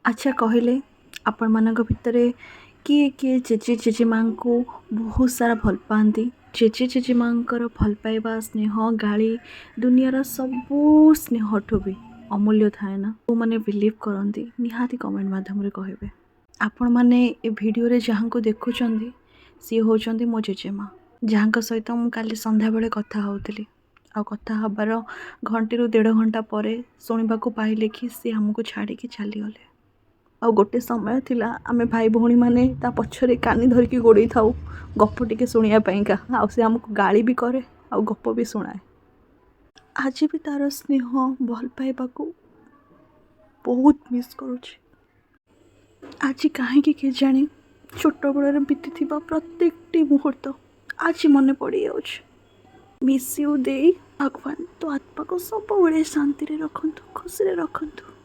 ଆଚ୍ଛା କହିଲେ ଆପଣମାନଙ୍କ ଭିତରେ କିଏ କିଏ ଜେଜେ ଜେଜେମାଙ୍କୁ ବହୁତ ସାରା ଭଲ ପାଆନ୍ତି? ଜେଜେ ଜେଜେମାଙ୍କର ଭଲ ପାଇବା ସ୍ନେହ ଗାଳି ଦୁନିଆର ସବୁ ସ୍ନେହଠୁ ବି ଅମୂଲ୍ୟ ଥାଏ ନା। ଯେଉଁମାନେ ବିଲିଭ୍ କରନ୍ତି ନିହାତି କମେଣ୍ଟ ମାଧ୍ୟମରେ କହିବେ। ଆପଣମାନେ ଏ ଭିଡ଼ିଓରେ ଯାହାଙ୍କୁ ଦେଖୁଛନ୍ତି ସିଏ ହେଉଛନ୍ତି ମୋ ଜେଜେମା, ଯାହାଙ୍କ ସହିତ ମୁଁ କାଲି ସନ୍ଧ୍ୟାବେଳେ କଥା ହେଉଥିଲି। ଆଉ କଥା ହେବାର ଘଣ୍ଟେରୁ 1.5 ଘଣ୍ଟା ପରେ ଶୁଣିବାକୁ ପାଇଲେ କି ସିଏ ଆମକୁ ଛାଡ଼ିକି ଚାଲିଗଲେ। ଆଉ ଗୋଟେ ସମୟ ଥିଲା ଆମେ ଭାଇ ଭଉଣୀମାନେ ତା ପଛରେ କାନି ଧରିକି ଗୋଡ଼େଇ ଥାଉ ଗପ ଟିକେ ଶୁଣିବା ପାଇଁକା। ଆଉ ସେ ଆମକୁ ଗାଳି ବି କରେ ଆଉ ଗପ ବି ଶୁଣାଏ। ଆଜି ବି ତାର ସ୍ନେହ ଭଲ ପାଇବାକୁ ବହୁତ ମିସ୍ କରୁଛି। ଆଜି କାହିଁକି କେଜାଣି ଛୋଟବେଳରେ ବିତିଥିବା ପ୍ରତ୍ୟେକଟି ମୁହୂର୍ତ୍ତ ଆଜି ମନେ ପଡ଼ିଯାଉଛି। ମିସ୍ ୟୁ ଦେଇ। ଭଗବାନ ତୋ ଆତ୍ମାକୁ ସବୁବେଳେ ଶାନ୍ତିରେ ରଖନ୍ତୁ, ଖୁସିରେ ରଖନ୍ତୁ।